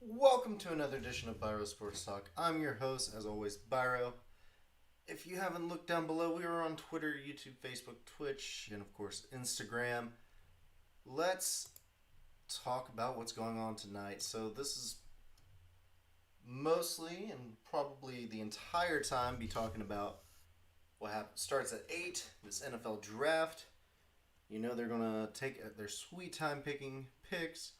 Welcome to another edition of Biro Sports Talk. I'm your host, as always, Biro. If you haven't looked down below, we are on Twitter, YouTube, Facebook, Twitch, and of course, Instagram. Let's talk about what's going on tonight. So, this is mostly and probably the entire time be talking about what starts at 8, this NFL draft. You know they're going to take their sweet time picking picks.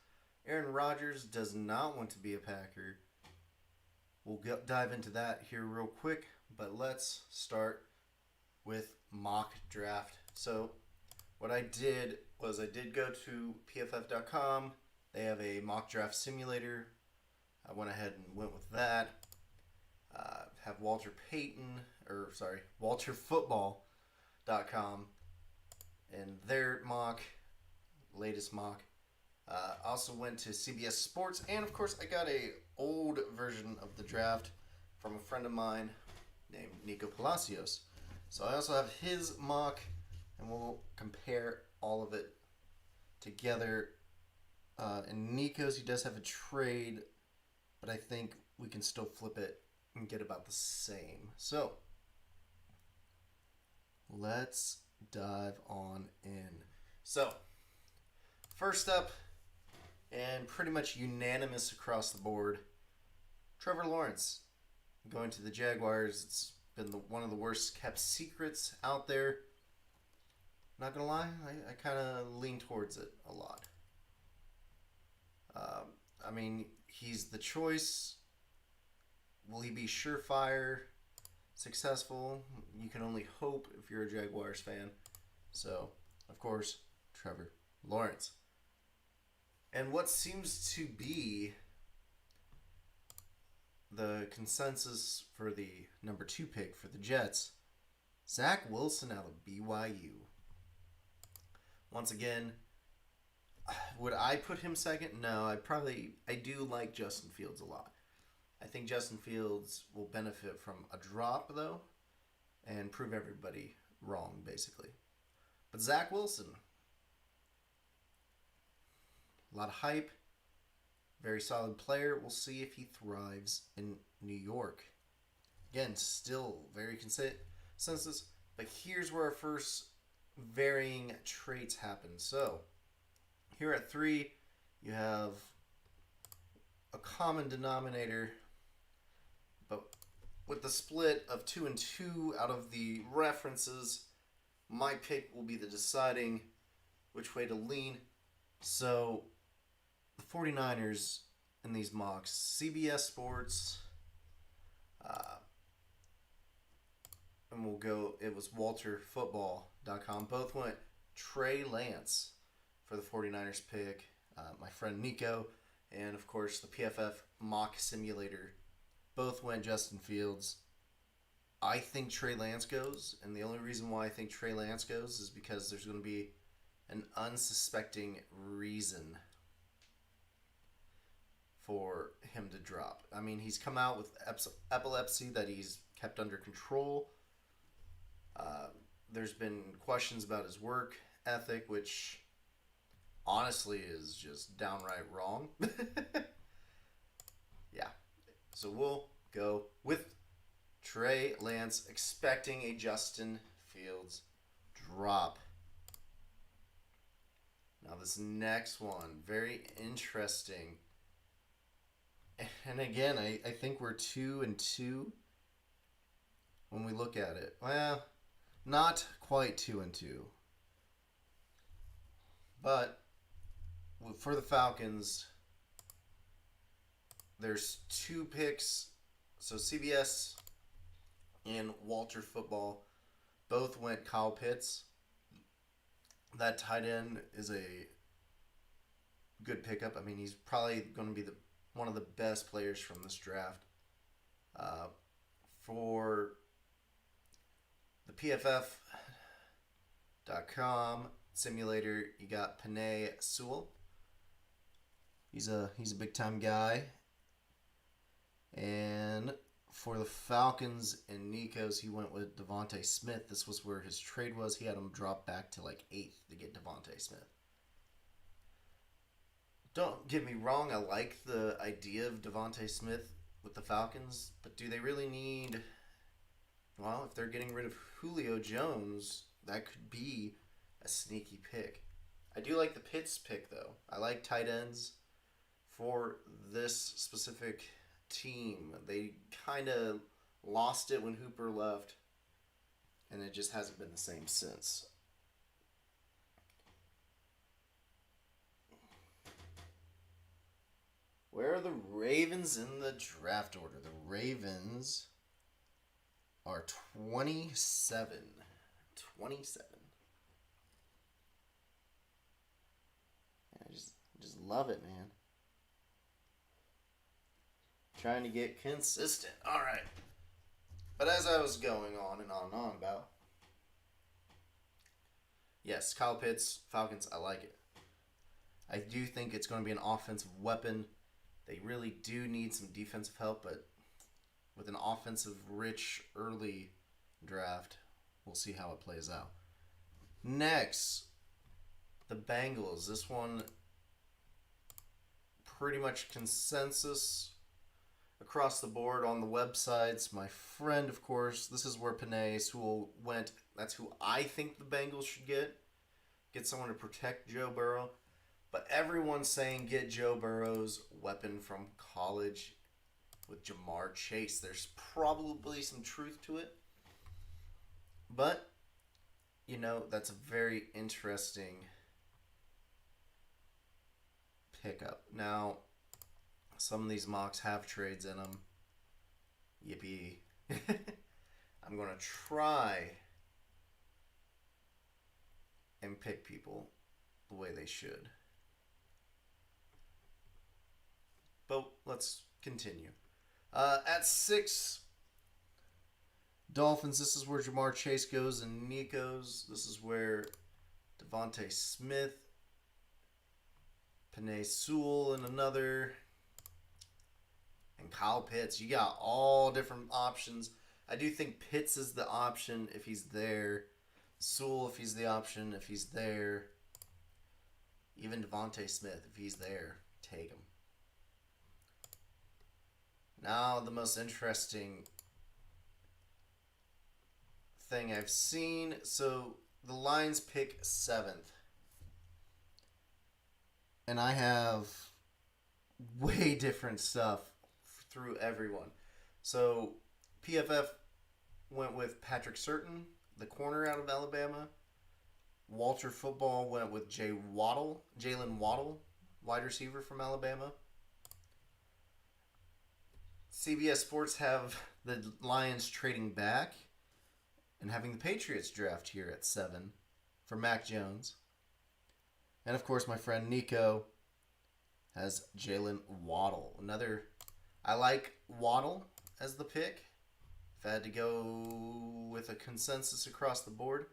Aaron Rodgers does not want to be a Packer. We'll dive into that here real quick, but let's start with mock draft. So, what I did was I did go to pff.com. They have a mock draft simulator. I went ahead and went with that. Have WalterFootball.com and their latest mock. Also went to CBS Sports, and of course I got a old version of the draft from a friend of mine named Nico Palacios. So I also have his mock, and we'll compare all of it together. And Nico's, he does have a trade, but I think we can still flip it and get about the same. So let's dive on in. So first up, and pretty much unanimous across the board, Trevor Lawrence going to the Jaguars. It's been one of the worst kept secrets out there. Not gonna lie, I kind of lean towards it a lot. I mean, he's the choice. Will he be surefire, successful? You can only hope if you're a Jaguars fan. So, of course, Trevor Lawrence. And what seems to be the consensus for the number 2 pick for the Jets, Zach Wilson out of BYU. Once again, would I put him second? No, I do like Justin Fields a lot. I think Justin Fields will benefit from a drop, though, and prove everybody wrong, basically. But Zach Wilson, a lot of hype. Very solid player. We'll see if he thrives in New York. Again, still very consensus. But here's where our first varying traits happen. So, here at 3, you have a common denominator. But with the split of 2 and 2 out of the references, my pick will be the deciding which way to lean. So, the 49ers in these mocks, CBS Sports, and it was WalterFootball.com. Both went Trey Lance for the 49ers pick. My friend Nico, and of course the PFF mock simulator, both went Justin Fields. I think Trey Lance goes, and the only reason why I think Trey Lance goes is because there's going to be an unsuspecting reason for him to drop. I mean, he's come out with epilepsy that he's kept under control. There's been questions about his work ethic, which honestly is just downright wrong. Yeah. So we'll go with Trey Lance, expecting a Justin Fields drop. Now this next one, very interesting. And again, I think we're 2 and 2 when we look at it. Well, not quite 2 and 2. But for the Falcons, there's 2 picks. So CBS and Walter Football both went Kyle Pitts. That tight end is a good pickup. I mean, he's probably going to be one of the best players from this draft. For the PFF.com simulator, you got Penei Sewell. He's a big time guy. And for the Falcons and Nico's, he went with Devontae Smith. This was where his trade was. He had him drop back to like 8th to get Devontae Smith. Don't get me wrong, I like the idea of Devontae Smith with the Falcons, but do they really need. Well, if they're getting rid of Julio Jones, that could be a sneaky pick. I do like the Pitts pick, though. I like tight ends for this specific team. They kind of lost it when Hooper left, and it just hasn't been the same since. Where are the Ravens in the draft order? The Ravens are 27. 27. I just love it, man. Trying to get consistent. All right. But as I was going on and on and on about, yes, Kyle Pitts, Falcons, I like it. I do think it's going to be an offensive weapon. They really do need some defensive help, but with an offensive rich early draft, we'll see how it plays out. Next, the Bengals. This one, pretty much consensus across the board on the websites. My friend, of course, this is where Panay Sewell went. That's who I think the Bengals should get. Get someone to protect Joe Burrow. But everyone's saying get Joe Burrow's weapon from college with Jamar Chase. There's probably some truth to it. But, that's a very interesting pickup. Now, some of these mocks have trades in them. Yippee. I'm going to try and pick people the way they should. But let's continue. At 6, Dolphins, this is where Jamar Chase goes and Nico's. This is where Devontae Smith, Panay Sewell in another, and Kyle Pitts. You got all different options. I do think Pitts is the option if he's there. Sewell if he's the option if he's there. Even Devontae Smith if he's there. Take him. Now the most interesting thing I've seen. So the Lions pick 7th. And I have way different stuff through everyone. So PFF went with Patrick Surtain, the corner out of Alabama. Walter Football went with Jalen Waddle, wide receiver from Alabama. CBS Sports have the Lions trading back and having the Patriots draft here at 7 for Mac Jones. And of course, my friend Nico has Jalen Waddle. I like Waddle as the pick. If I had to go with a consensus across the board,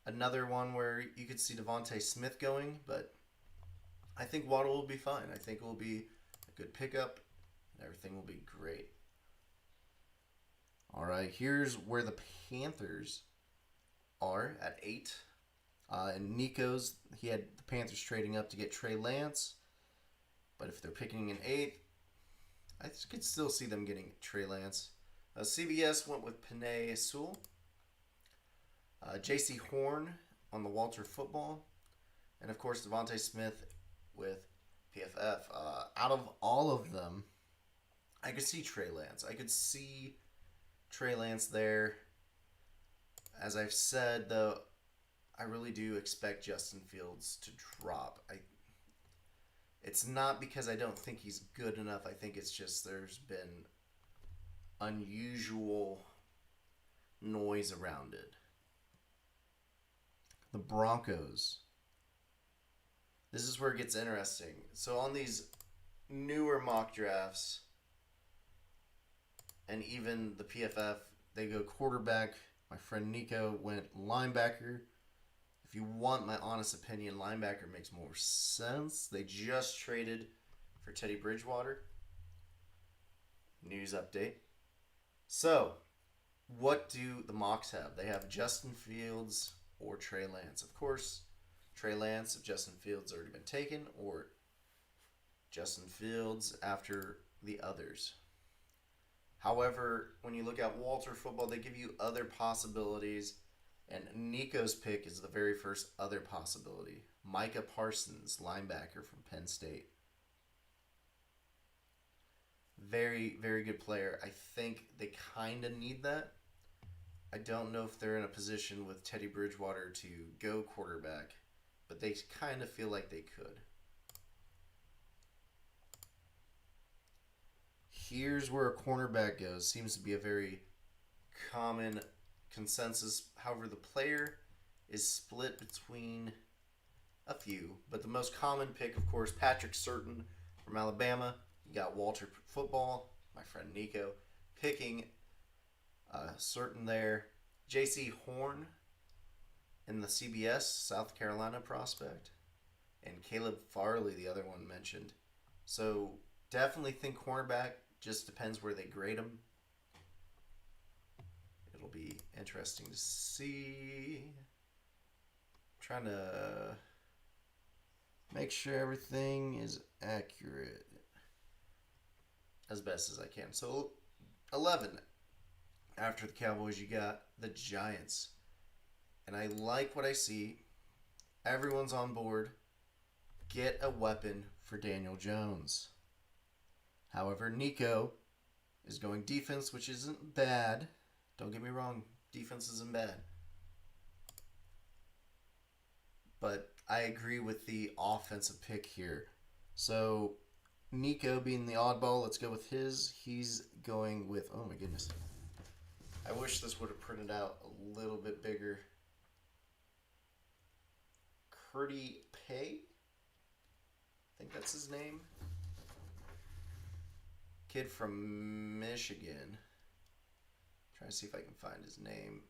another one where you could see Devontae Smith going, but I think Waddle will be fine. I think it will be a good pickup, and everything will be great. All right, here's where the Panthers are at 8. And Nico's, he had the Panthers trading up to get Trey Lance. But if they're picking in 8th, I could still see them getting Trey Lance. CBS went with Panay Sewell. J.C. Horn on the Walter Football. And, of course, Devontae Smith with PFF. Out of all of them, I could see Trey Lance. I could see Trey Lance there. As I've said, though, I really do expect Justin Fields to drop. It's not because I don't think he's good enough. I think it's just there's been unusual noise around it. The Broncos. This is where it gets interesting. So on these newer mock drafts, and even the PFF, they go quarterback. My friend Nico went linebacker. If you want my honest opinion, linebacker makes more sense. They just traded for Teddy Bridgewater. News update. So, what do the mocks have? They have Justin Fields or Trey Lance. Of course, Trey Lance if Justin Fields already been taken, or Justin Fields after the others. However, when you look at Walter football, they give you other possibilities, and Nico's pick is the very first other possibility. Micah Parsons, linebacker from Penn State. Very, very good player. I think they kind of need that. I don't know if they're in a position with Teddy Bridgewater to go quarterback, but they kind of feel like they could. Here's where a cornerback goes. Seems to be a very common consensus. However, the player is split between a few, but the most common pick, of course, Patrick Surtain from Alabama. You got Walter Football, my friend Nico, picking Surtain there. J.C. Horn in the CBS, South Carolina prospect, and Caleb Farley, the other one mentioned. So definitely think cornerback. Just depends where they grade them. It'll be interesting to see. I'm trying to make sure everything is accurate as best as I can. So 11. After the Cowboys, you got the Giants. And I like what I see. Everyone's on board. Get a weapon for Daniel Jones. However, Nico is going defense, which isn't bad. Don't get me wrong. Defense isn't bad. But I agree with the offensive pick here. So, Nico being the oddball, let's go with his. He's going with, oh my goodness. I wish this would have printed out a little bit bigger. Curdy Pay? I think that's his name. Kid from Michigan. Trying to see if I can find his name.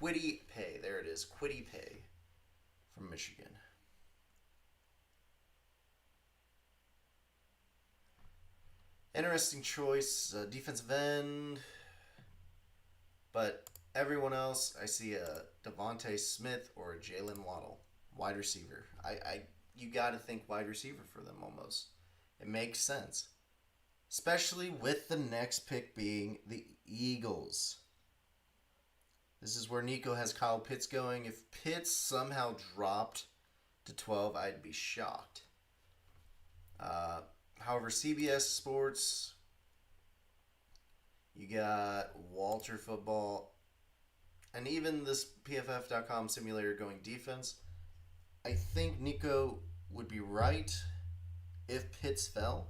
Quiddy Pay. There it is. Quiddy Pay from Michigan. Interesting choice. Defensive end. But everyone else, I see a Devontae Smith or a Jalen Waddle. Wide receiver. You got to think wide receiver for them almost. It makes sense. Especially with the next pick being the Eagles. This is where Nico has Kyle Pitts going. If Pitts somehow dropped to 12, I'd be shocked. However, CBS Sports, you got Walter Football, and even this PFF.com simulator going defense. I think Nico would be right if Pitts fell.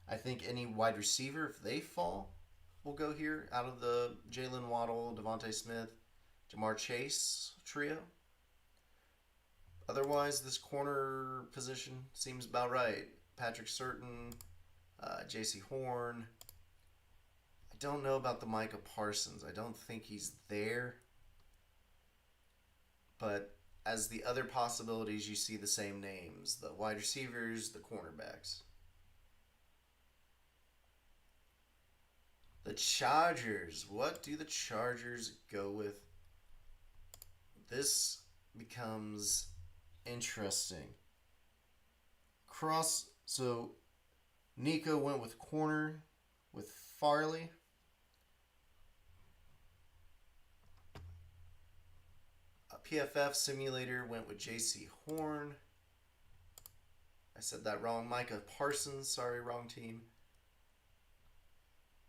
I think any wide receiver, if they fall, will go here out of the Jalen Waddle, Devontae Smith, Jamar Chase trio. Otherwise, this corner position seems about right. Patrick Surtain, J.C. Horn. I don't know about the Micah Parsons. I don't think he's there. But as the other possibilities, you see the same names. The wide receivers, the cornerbacks. The Chargers. What do the Chargers go with? This becomes interesting. So Nico went with corner with Farley. A PFF simulator went with J.C. Horn. I said that wrong. Micah Parsons. Sorry, wrong team.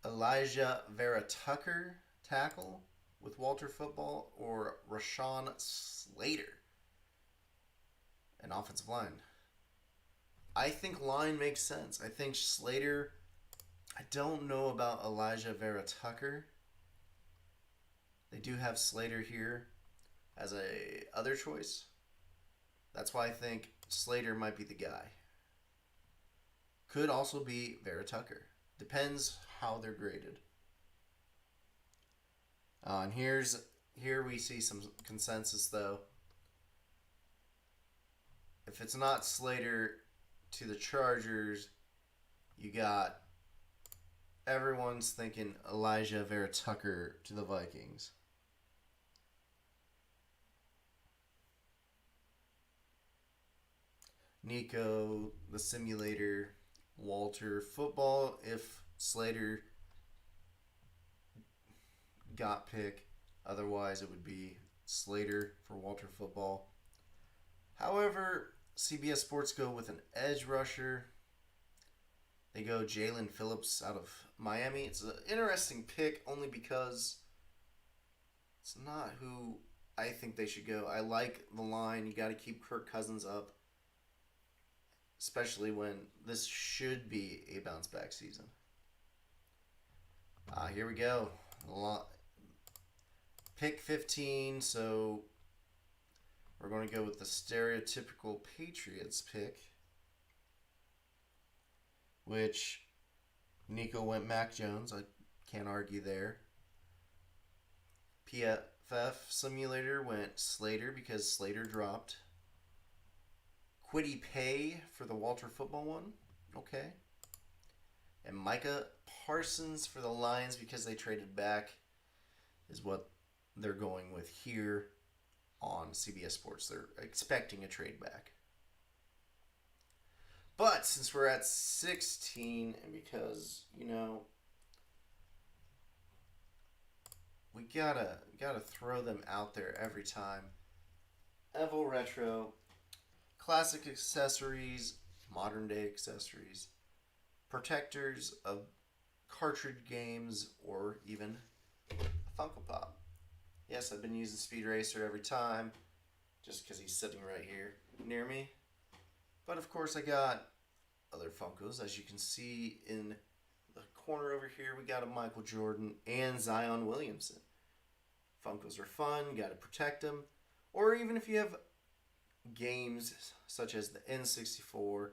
Elijah Vera Tucker, tackle with Walter Football, or Rashawn Slater, an offensive line. I think line makes sense. I think Slater, I don't know about Elijah Vera Tucker. They do have Slater here as a other choice. That's why I think Slater might be the guy. Could also be Vera Tucker. Depends how they're graded. And here we see some consensus though. If it's not Slater to the Chargers, you got everyone's thinking Elijah Vera Tucker to the Vikings. Nico, the simulator, Walter, football if Slater got pick. Otherwise, it would be Slater for Walter football. However, CBS Sports go with an edge rusher. They go Jalen Phillips out of Miami. It's an interesting pick only because it's not who I think they should go. I like the line. You got to keep Kirk Cousins up, especially when this should be a bounce back season. Here we go. Pick 15, so we're going to go with the stereotypical Patriots pick, which Nico went Mac Jones. I can't argue there. PFF simulator went Slater because Slater dropped. Quiddy Pay for the Walter football one. Okay. And Micah Parsons for the Lions because they traded back is what they're going with here on CBS Sports. They're expecting a trade back. But since we're at 16, and because, we gotta throw them out there every time. Evo Retro, classic accessories, modern day accessories, protectors of cartridge games, or even a Funko Pop. Yes, I've been using Speed Racer every time, just because he's sitting right here near me. But of course I got other Funkos. As you can see in the corner over here, we got a Michael Jordan and Zion Williamson. Funkos are fun, you got to protect them. Or even if you have games such as the N64 or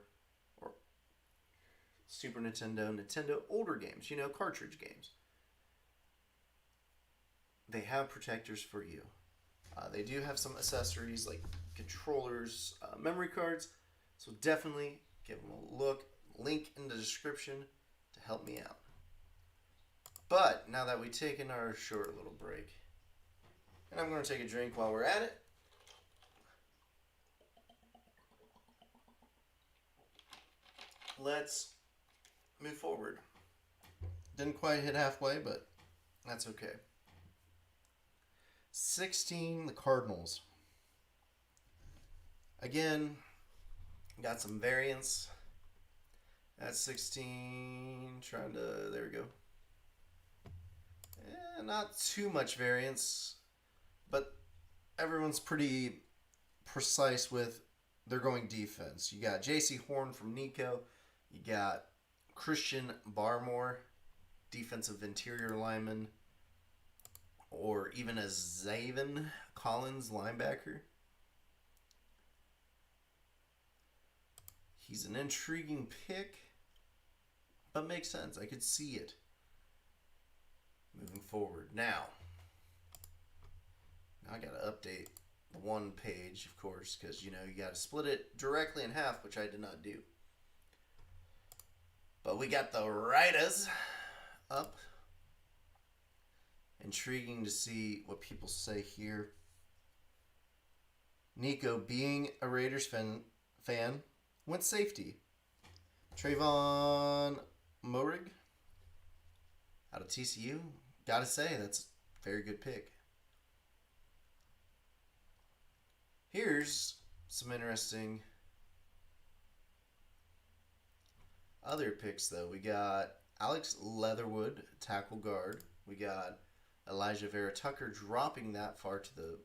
Super Nintendo, older games, cartridge games. They have protectors for you. They do have some accessories like controllers, memory cards, so definitely give them a look. Link in the description to help me out. But now that we've taken our short little break, and I'm going to take a drink while we're at it. Let's move forward. Didn't quite hit halfway, but that's okay. 16, the Cardinals. Again, got some variants. At 16, there we go. Not too much variance, but everyone's pretty precise with they're going defense. You got J.C. Horn from Nico. You got Christian Barmore, defensive interior lineman. Or even a Zaven Collins linebacker. He's an intriguing pick, but makes sense. I could see it. Moving forward. Now I got to update the one page, of course, because, you got to split it directly in half, which I did not do. But we got the Raiders up. Intriguing to see what people say here. Nico, being a Raiders fan, went safety. Trayvon Moehrig out of TCU. Gotta say, that's a very good pick. Here's some interesting other picks, though. We got Alex Leatherwood, tackle guard. We got Elijah Vera Tucker dropping that far to the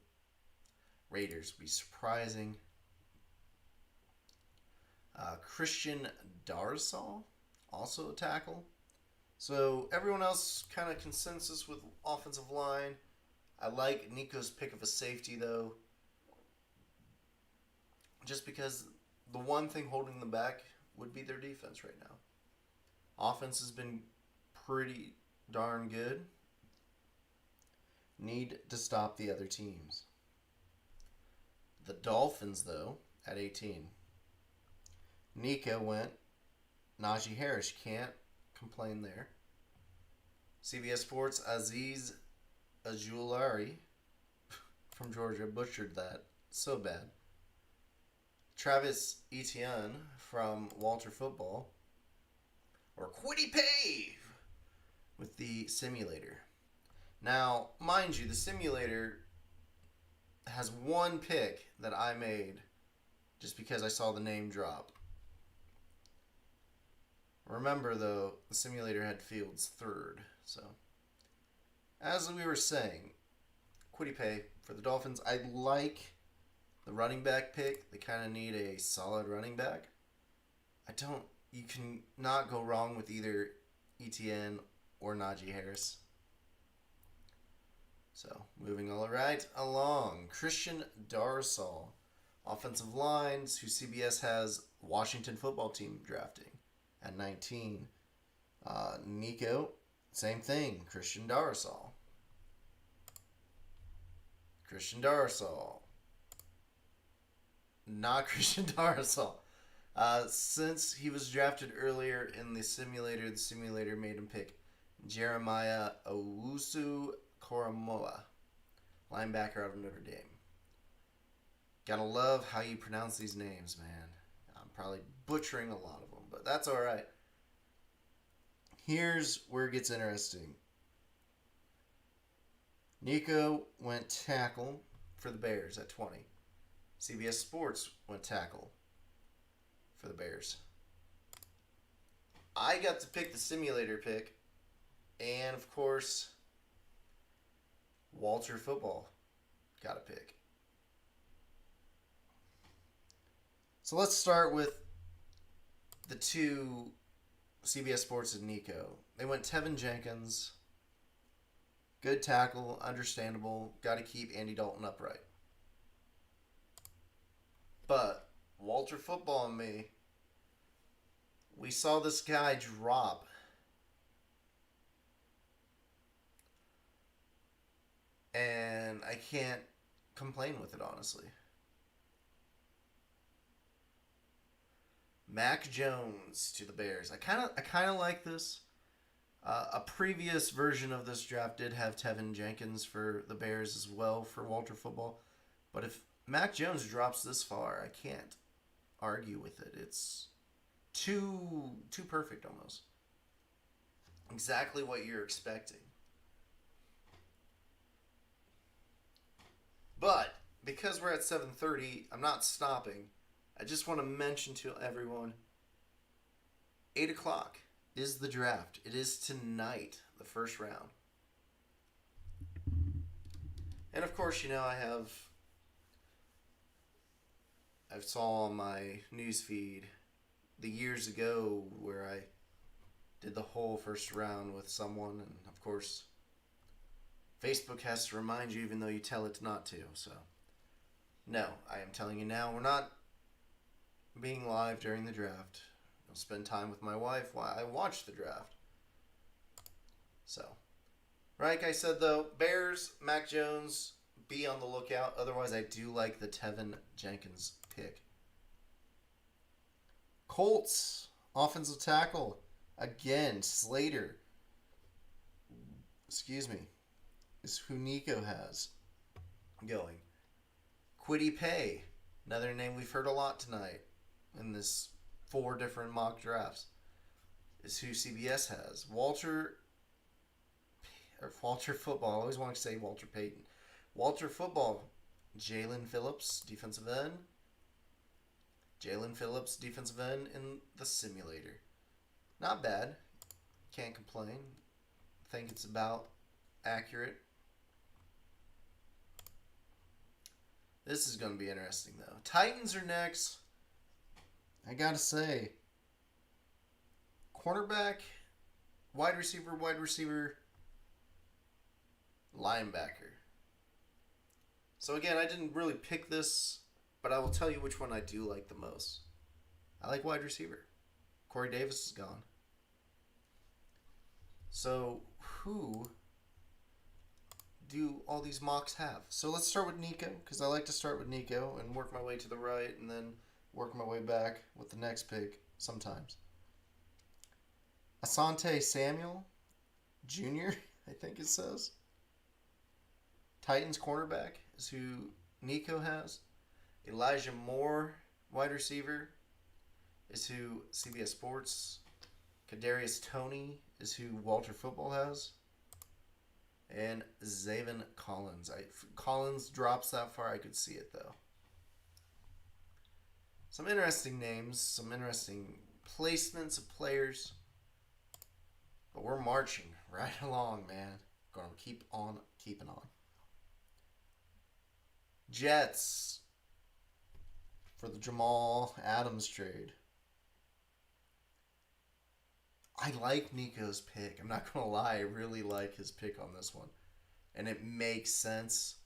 Raiders would be surprising. Christian Darsal, also a tackle. So everyone else kind of consensus with offensive line. I like Nico's pick of a safety, though, just because the one thing holding them back would be their defense right now. Offense has been pretty darn good. Need to stop the other teams. The Dolphins, though, at 18. Nico went Najee Harris. Can't complain there. CBS Sports, Aziz Ajulari from Georgia. Butchered that so bad. Travis Etienne from Walter Football, or Quiddy Pave with the simulator. Now, mind you, the simulator has one pick that I made just because I saw the name drop. Remember, though, the simulator had Fields third. So, as we were saying, Quiddy Pay for the Dolphins. I like the running back pick. They kind of need a solid running back. You can not go wrong with either ETN or Najee Harris. So, moving all right along. Christian Darrisaw, offensive lines, who CBS has Washington football team drafting at 19. Nico, same thing. Christian Darrisaw. Not Christian Darrisaw. Since he was drafted earlier in the simulator made him pick Jeremiah Owusu Koromoa, linebacker out of Notre Dame. Gotta love how you pronounce these names, man. I'm probably butchering a lot of them, but that's alright. Here's where it gets interesting. Nico went tackle for the Bears at 20. CBS Sports went tackle for the Bears. I got to pick the simulator pick, and of course, Walter Football got a pick. So let's start with the two CBS Sports and Nico. They went Tevin Jenkins. Good tackle, understandable. Got to keep Andy Dalton upright. But Walter Football and me, we saw this guy drop. And I can't complain with it, honestly. Mac Jones to the Bears. I kind of like this. A previous version of this draft did have Tevin Jenkins for the Bears as well for Walter Football. But if Mac Jones drops this far, I can't argue with it. It's too perfect almost. Exactly what you're expecting. But because we're at 7:30, I'm not stopping. I just want to mention to everyone, 8 o'clock is the draft. It is tonight, the first round. And of course, I saw on my news feed the years ago where I did the whole first round with someone, and of course, Facebook has to remind you even though you tell it not to. So, no, I am telling you now, we're not being live during the draft. I'll spend time with my wife while I watch the draft. So, like I said though, Bears, Mac Jones, be on the lookout. Otherwise, I do like the Tevin Jenkins pick. Colts, offensive tackle. Again, Slater. Is who Nico has going. Quiddy Pay, another name we've heard a lot tonight in this 4 different mock drafts, is who CBS has. Walter Football. I always want to say Walter Payton. Walter Football, Jalen Phillips, defensive end. Jalen Phillips, defensive end in the simulator. Not bad. Can't complain. I think it's about accurate. This is going to be interesting, though. Titans are next. I got to say, cornerback, wide receiver, linebacker. So again, I didn't really pick this, but I will tell you which one I do like the most. I like wide receiver. Corey Davis is gone. So who do all these mocks have? So let's start with Nico, because I like to start with Nico and work my way to the right and then work my way back with the next pick sometimes. Asante Samuel Jr., I think it says. Titans cornerback is who Nico has. Elijah Moore wide receiver is who CBS Sports. Kadarius Toney is who Walter Football has. And Zaven Collins. Collins drops that far. I could see it, though. Some interesting names. Some interesting placements of players. But we're marching right along, man. Going to keep on keeping on. Jets for the Jamal Adams trade. I like Nico's pick. I'm not going to lie. I really like his pick on this one. And it makes sense.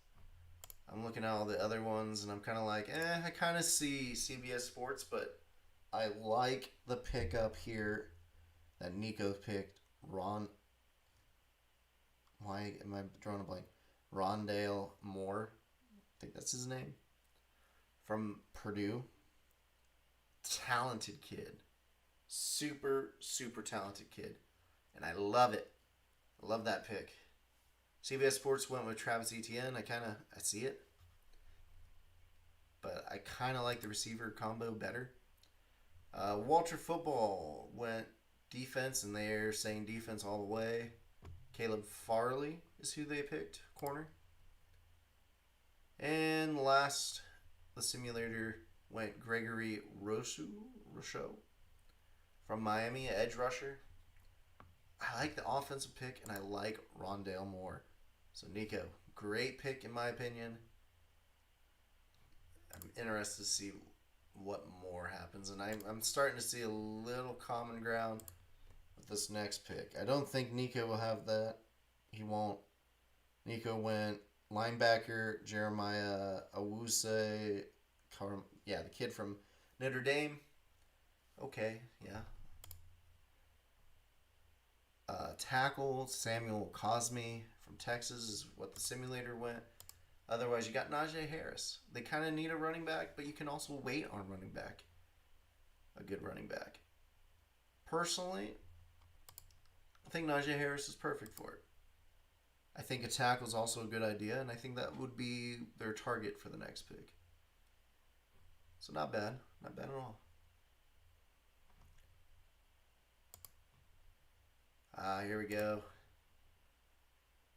I'm looking at all the other ones, and I'm kind of like, I kind of see CBS Sports, but I like the pick up here that Nico picked. Why am I drawing a blank? Rondale Moore. I think that's his name. From Purdue. Talented kid. Super, super talented kid. And I love it. I love that pick. CBS Sports went with Travis Etienne. I see it. But I kind of like the receiver combo better. Walter Football went defense, and they're saying defense all the way. Caleb Farley is who they picked, corner. And last, the simulator went Gregory Rousseau from Miami, edge rusher. I like the offensive pick, and I like Rondale Moore. So, Nico, great pick in my opinion. I'm interested to see what more happens, and I'm starting to see a little common ground with this next pick. I don't think Nico will have that. He won't. Nico went linebacker Jeremiah Owusu, the kid from Notre Dame. Okay, yeah. Tackle Samuel Cosme from Texas is what the simulator went. Otherwise, you got Najee Harris. They kind of need a running back, but you can also wait on running back. A good running back. Personally, I think Najee Harris is perfect for it. I think a tackle is also a good idea, and I think that would be their target for the next pick. So not bad. Not bad at all. Here we go.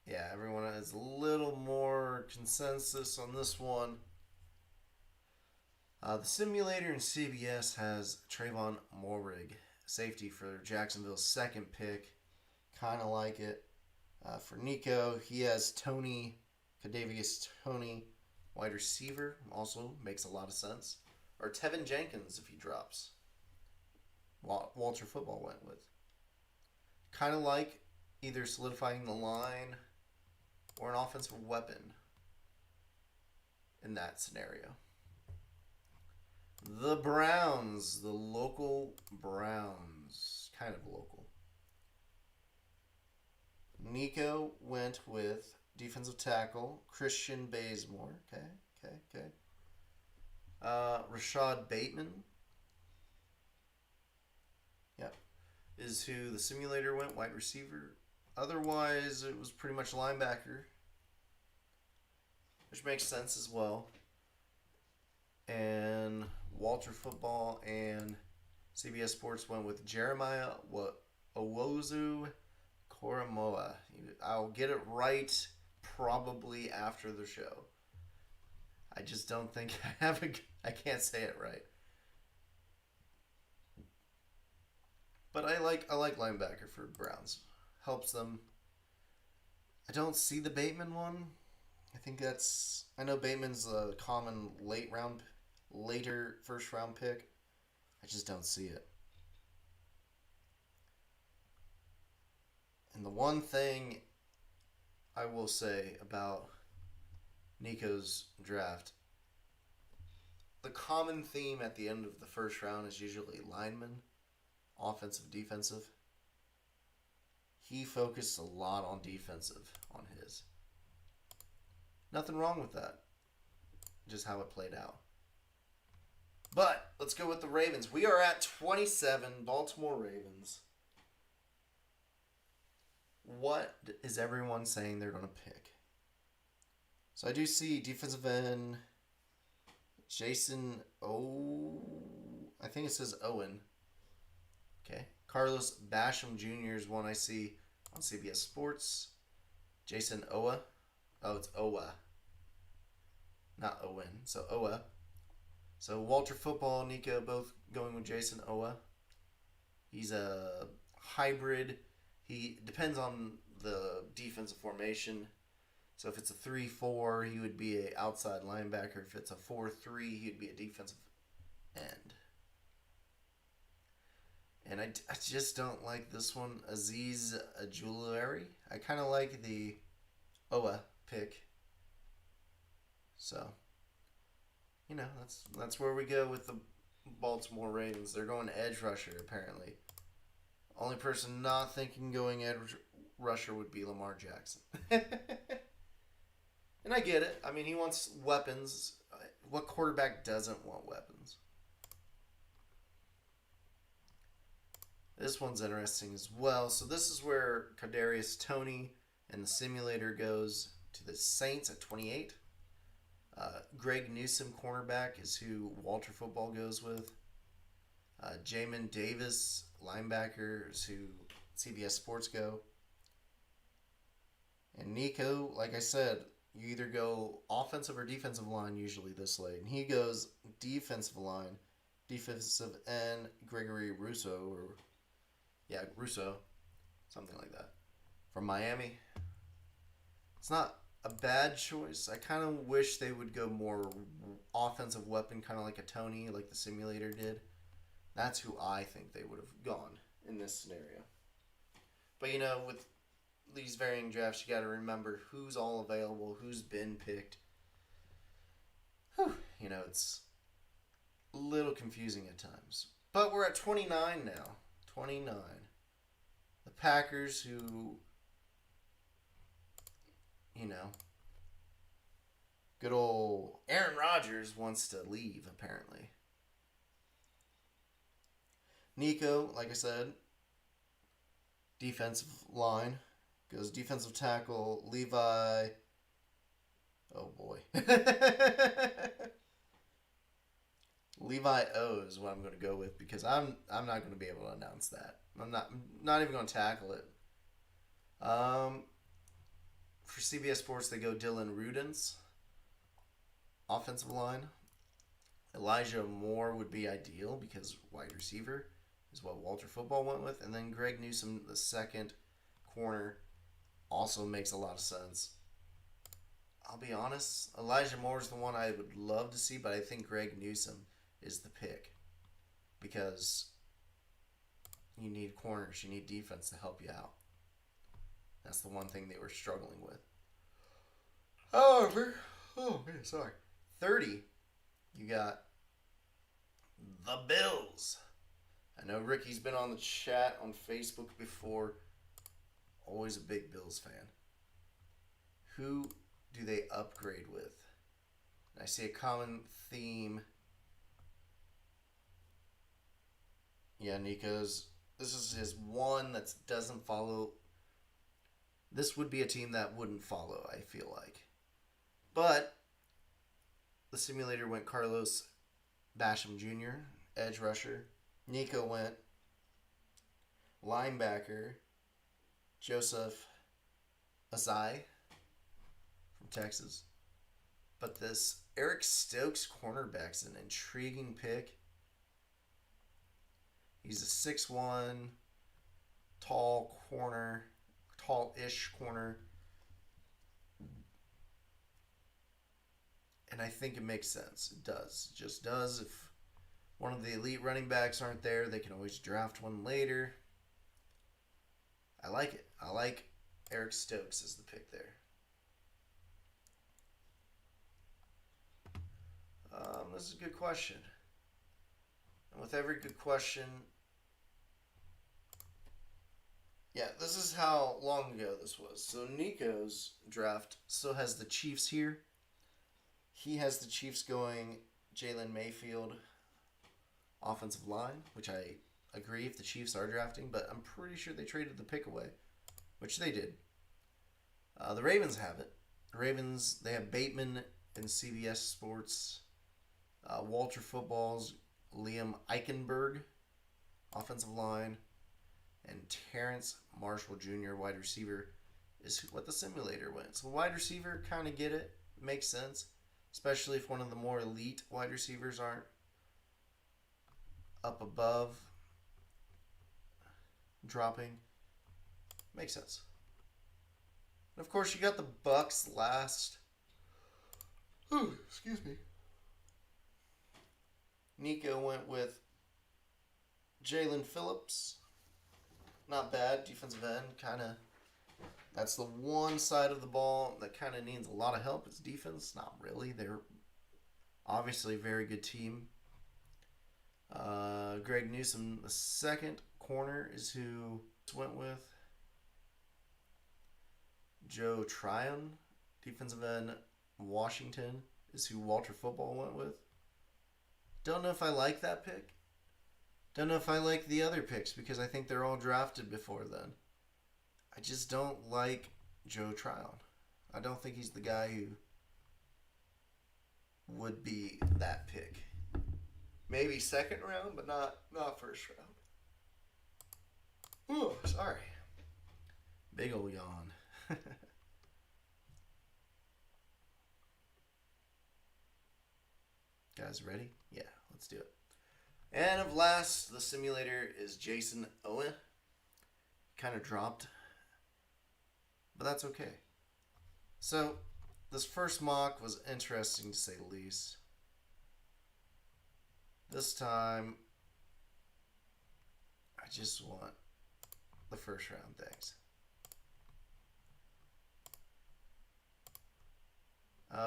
Yeah, everyone has a little more consensus on this one. The simulator in CBS has Trayvon Moehrig, safety for Jacksonville's second pick. Kind of like it. For Nico, he has Kadarius Toney, wide receiver. Also makes a lot of sense. Or Tevin Jenkins if he drops. Walter Football went with. Kind of like either solidifying the line or an offensive weapon in that scenario. The Browns, the local Browns, kind of local. Nico went with defensive tackle Christian Bazemore. Okay. Rashad Bateman. Yep. Is who the simulator went, wide receiver. Otherwise, it was pretty much linebacker, which makes sense as well. And Walter Football and CBS Sports went with Jeremiah Owusu Koramoah. I'll get it right probably after the show. I just don't think I can't say it right. But I like linebacker for Browns. Helps them. I don't see the Bateman one. I know Bateman's a common later first round pick. I just don't see it. And the one thing I will say about Nico's draft, the common theme at the end of the first round is usually linemen, offensive, defensive. He focused a lot on defensive on his. Nothing wrong with that. Just how it played out. But let's go with the Ravens. We are at 27, Baltimore Ravens. What is everyone saying they're going to pick? So I do see defensive end. Jason I think it says Owen. Okay. Carlos Basham Jr. is one I see on CBS Sports. Jason Owa. Oh, it's Owa. Not Owen. So Owa. So Walter Football, Nico both going with Jason Owa. He's a hybrid. He depends on the defensive formation. So if it's a 3-4, he would be an outside linebacker. If it's a 4-3, he would be a defensive end. And I just don't like this one. Aziz Jewelry. I kind of like the Owa pick. So, that's where we go with the Baltimore Ravens. They're going edge rusher, apparently. Only person not thinking going edge rusher would be Lamar Jackson. And I get it. I mean, he wants weapons. What quarterback doesn't want weapons? This one's interesting as well. So this is where Kadarius Toney and the simulator goes to the Saints at 28. Greg Newsome, cornerback, is who Walter Football goes with. Jamin Davis, linebacker, is who CBS Sports go. And Nico, like I said, you either go offensive or defensive line usually this late. And he goes defensive line, defensive end, Gregory Rousseau, Rousseau, something like that, from Miami. It's not a bad choice. I kind of wish they would go more offensive weapon, kind of like a Toney, like the simulator did. That's who I think they would have gone in this scenario. But, with these varying drafts, you got to remember who's all available, who's been picked. Whew, it's a little confusing at times. But we're at 29 now. 29. The Packers, who, good old Aaron Rodgers wants to leave, apparently. Nico, like I said, defensive line. Goes defensive tackle, Levi. Oh, boy. Levi O is what I'm going to go with because I'm not going to be able to announce that. I'm not even going to tackle it. For CBS Sports, they go Dylan Rudens, offensive line. Elijah Moore would be ideal because wide receiver is what Walter Football went with. And then Greg Newsome, the second corner, also makes a lot of sense. I'll be honest, Elijah Moore is the one I would love to see, but I think Greg Newsome is the pick because you need corners, you need defense to help you out. That's the one thing they were struggling with. However, 30, you got the Bills. I know Ricky's been on the chat on Facebook before. Always a big Bills fan. Who do they upgrade with? And I see a common theme. Yeah, Nico's. This is his one that doesn't follow. This would be a team that wouldn't follow, I feel like. But the simulator went Carlos Basham Jr., edge rusher. Nico went linebacker, Joseph Azai from Texas. But this Eric Stokes cornerback's an intriguing pick. He's a 6'1", tall-ish corner. And I think it makes sense. It does. It just does. If one of the elite running backs aren't there, they can always draft one later. I like it. I like Eric Stokes as the pick there. This is a good question. And with every good question... Yeah, this is how long ago this was. So Nico's draft still has the Chiefs here. He has the Chiefs going Jalen Mayfield, offensive line, which I agree if the Chiefs are drafting, but I'm pretty sure they traded the pick away, which they did. The Ravens have it. The Ravens, they have Bateman in CBS Sports. Walter Football's Liam Eichenberg, offensive line, and Terrence Marshall Jr., wide receiver, is what the simulator went. So wide receiver, kind of get it. Makes sense. Especially if one of the more elite wide receivers aren't up above dropping. Makes sense. And of course, you got the Bucks last. Oh, excuse me. Nico went with Jalen Phillips. Not bad. Defensive end. Kind of. That's the one side of the ball that kind of needs a lot of help. It's defense. Not really. They're obviously a very good team. Greg Newsom, the second corner, is who went with. Joe Tryon, defensive end, Washington, is who Walter Football went with. Don't know if I like that pick. Don't know if I like the other picks because I think they're all drafted before then. I just don't like Joe Tryon. I don't think he's the guy who would be that pick. Maybe second round, but not first round. Ooh, sorry. Big ol' yawn. Guys ready? Yeah, let's do it. And of last, the simulator is Jason Owen. Kind of dropped, but that's okay. So, this first mock was interesting to say the least. This time, I just want the first round things.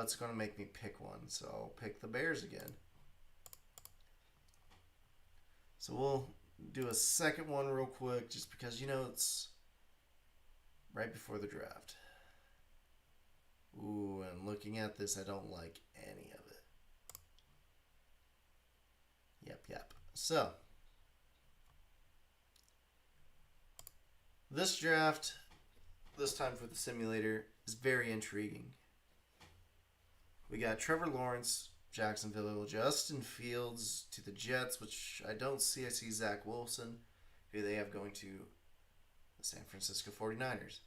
It's going to make me pick one, so I'll pick the Bears again. So we'll do a second one real quick, just because, it's right before the draft. Ooh, and looking at this, I don't like any of it. Yep. So, this draft, this time for the simulator, is very intriguing. We got Trevor Lawrence, Jacksonville, Justin Fields to the Jets, which I don't see. I see Zach Wilson, who they have going to the San Francisco 49ers.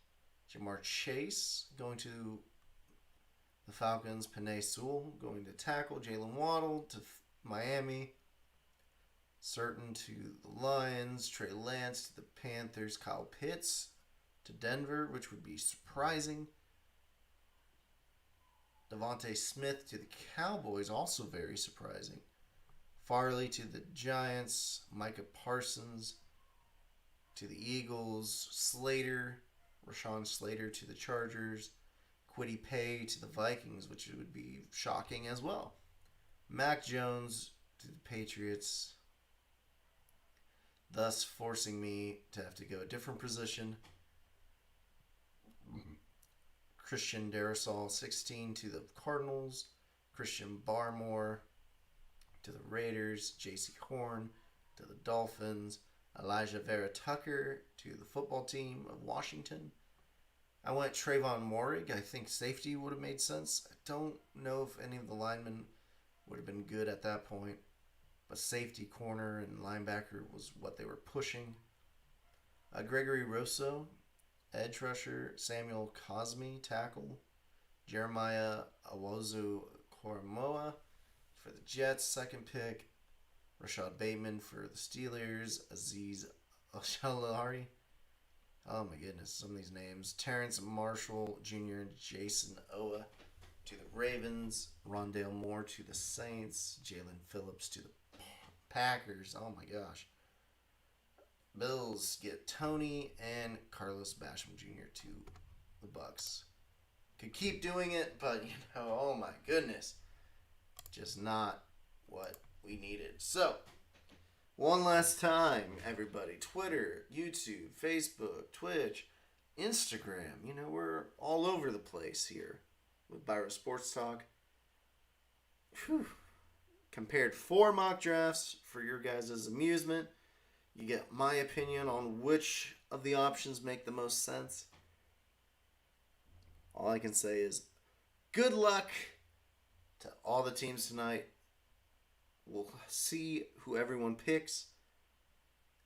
Jamar Chase going to the Falcons. Penei Sewell going to tackle. Jalen Waddle to Miami. Certain to the Lions. Trey Lance to the Panthers. Kyle Pitts to Denver, which would be surprising. Devontae Smith to the Cowboys, also very surprising. Farley to the Giants. Micah Parsons to the Eagles. Rashawn Slater to the Chargers. Kwity Paye to the Vikings, which would be shocking as well. Mac Jones to the Patriots, thus forcing me to have to go a different position. Christian Darrisaw, 16 to the Cardinals. Christian Barmore to the Raiders. J.C. Horn to the Dolphins. Elijah Vera Tucker to the football team of Washington. I went Trayvon Moehrig. I think safety would have made sense. I don't know if any of the linemen would have been good at that point, but safety, corner, and linebacker was what they were pushing. Gregory Rosso, edge rusher. Samuel Cosme, tackle. Jeremiah Awozu-Koromoa for the Jets, second pick. Rashad Bateman for the Steelers. Azeez Ojulari. Oh my goodness, some of these names. Terrence Marshall Jr. and Jason Owa to the Ravens. Rondale Moore to the Saints. Jalen Phillips to the Packers. Oh my gosh. Bills get Tony and Carlos Basham Jr. to the Bucks. Could keep doing it, but oh my goodness. Just not what we needed. So, one last time, everybody. Twitter, YouTube, Facebook, Twitch, Instagram. We're all over the place here with Biro Sports Talk. Whew. Compared 4 mock drafts for your guys' amusement. You get my opinion on which of the options make the most sense. All I can say is good luck to all the teams tonight. We'll see who everyone picks.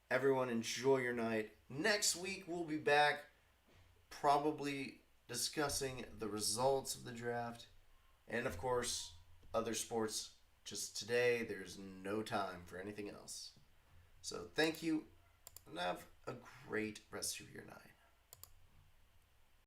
Everyone enjoy your night. Next week we'll be back, probably discussing the results of the draft and, of course, other sports. Just today, there's no time for anything else. So thank you, and have a great rest of your night.